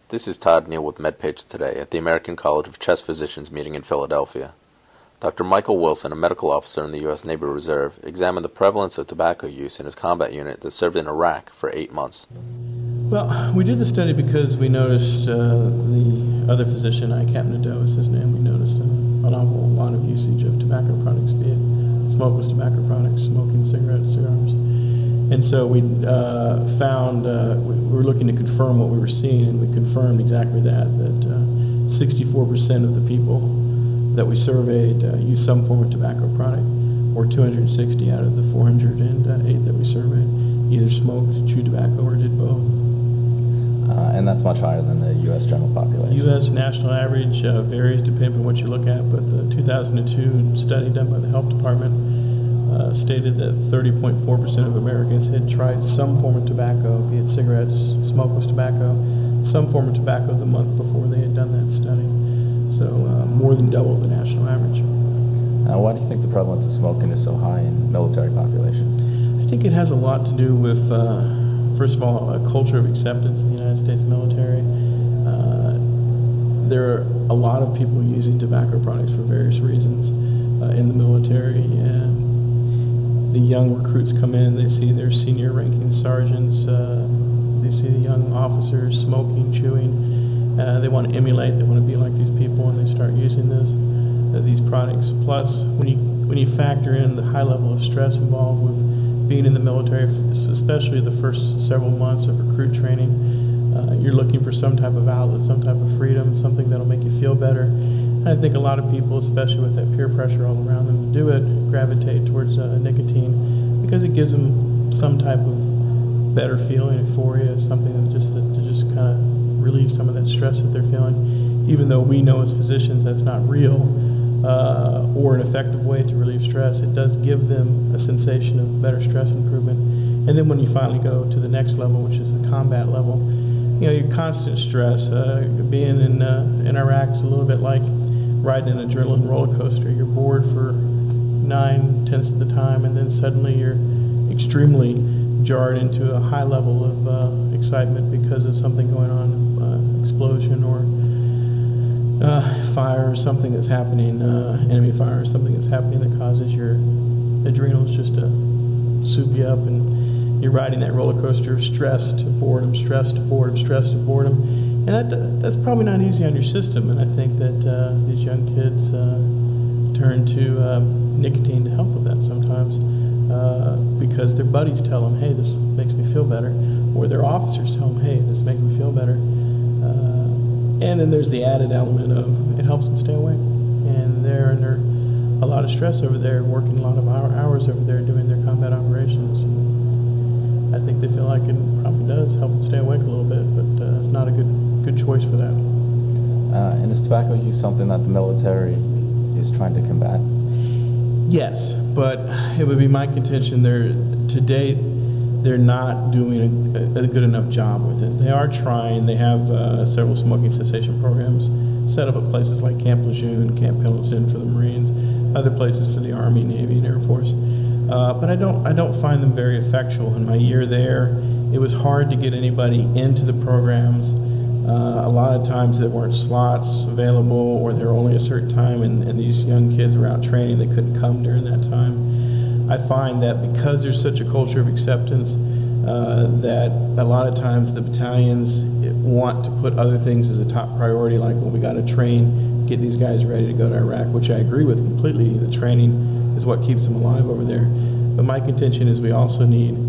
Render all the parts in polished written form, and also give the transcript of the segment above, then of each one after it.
This is Todd Neal with MedPage Today at the American College of Chest Physicians meeting in Philadelphia. Dr. Michael Wilson, a medical officer in the U.S. Navy Reserve, examined the prevalence of tobacco use in his combat unit that served in Iraq for 8 months. Well, we did the study because we noticed the other physician, Captain Nadeau is his name, we noticed an awful lot of usage of tobacco products, be it smokeless tobacco products, smoking cigarettes, cigars. And so we found, we were looking to confirm what we were seeing, and we confirmed exactly that 64% of the people that we surveyed used some form of tobacco product, or 260 out of the 408 that we surveyed either smoked, chewed tobacco, or did both. And that's much higher than the U.S. general population. U.S. national average varies depending on what you look at, but the 2002 study done by the Health Department stated that 30.4% of Americans had tried some form of tobacco, be it cigarettes, smokeless tobacco, some form of tobacco the month before they had done that study. So more than double the national average. Why do you think the prevalence of smoking is so high in military populations? I think it has a lot to do with, first of all, a culture of acceptance in the United States military. There are a lot of people using tobacco products for various reasons in the military. The young recruits come in, they see their senior ranking sergeants, they see the young officers smoking, chewing. They want to emulate, they want to be like these people, and they start using these products. Plus, when you factor in the high level of stress involved with being in the military, especially the first several months of recruit training, you're looking for some type of outlet, some type of freedom, something that'll make you feel better. I think a lot of people, especially with that peer pressure all around them to do it, gravitate towards nicotine because it gives them some type of better feeling, euphoria, something that to just kind of relieve some of that stress that they're feeling. Even though we know as physicians that's not real or an effective way to relieve stress, it does give them a sensation of better stress improvement. And then when you finally go to the next level, which is the combat level, you know, your constant stress, being in Iraq is a little bit like riding an adrenaline roller coaster. You're bored for 9/10 of the time, and then suddenly you're extremely jarred into a high level of excitement because of something going on, explosion or fire, or something that's happening, enemy fire, or something that's happening that causes your adrenals just to soup you up, and you're riding that roller coaster of stress to boredom, stress to boredom, stress to boredom. And that's probably not easy on your system, and I think that these young kids turn to nicotine to help with that sometimes because their buddies tell them, hey, this makes me feel better, or their officers tell them, hey, this makes me feel better. And then there's the added element of it helps them stay awake. And they're under a lot of stress over there, working a lot of hours over there doing their combat operations. I think they feel like it probably does help them stay awake a little bit, but it's not a good choice for that. And is tobacco use something that the military is trying to combat? Yes, but it would be my contention to date they're not doing a good enough job with it. They are trying. They have several smoking cessation programs set up at places like Camp Lejeune, Camp Pendleton for the Marines, other places for the Army, Navy, and Air Force. But I don't find them very effectual. In my year there, it was hard to get anybody into the programs. A lot of times there weren't slots available, or there were only a certain time, and these young kids were out training. They couldn't come during that time. I find that because there's such a culture of acceptance, that a lot of times the battalions want to put other things as a top priority, like, well, we got to train, get these guys ready to go to Iraq, which I agree with completely. The training is what keeps them alive over there. But my contention is we also need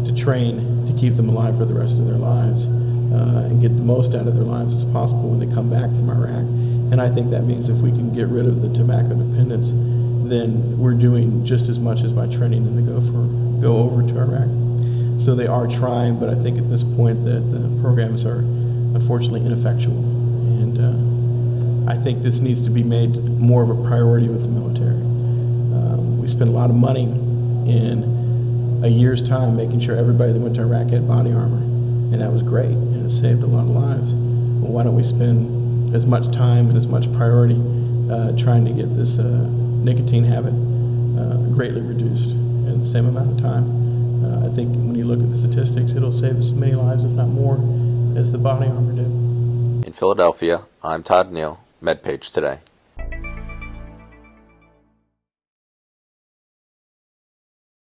to train to keep them alive for the rest of their lives and get the most out of their lives as possible when they come back from Iraq. And I think that means if we can get rid of the tobacco dependence, then we're doing just as much as by training them to go over to Iraq. So they are trying, but I think at this point that the programs are unfortunately ineffectual. And I think this needs to be made more of a priority with the military. We spent a lot of money in a year's time making sure everybody that went to Iraq had body armor, and that was great, and it saved a lot of lives. Well, why don't we spend as much time and as much priority trying to get this nicotine habit greatly reduced in the same amount of time? I think when you look at the statistics, it'll save as many lives, if not more, as the body armor did. Philadelphia, I'm Todd Neal, MedPage Today.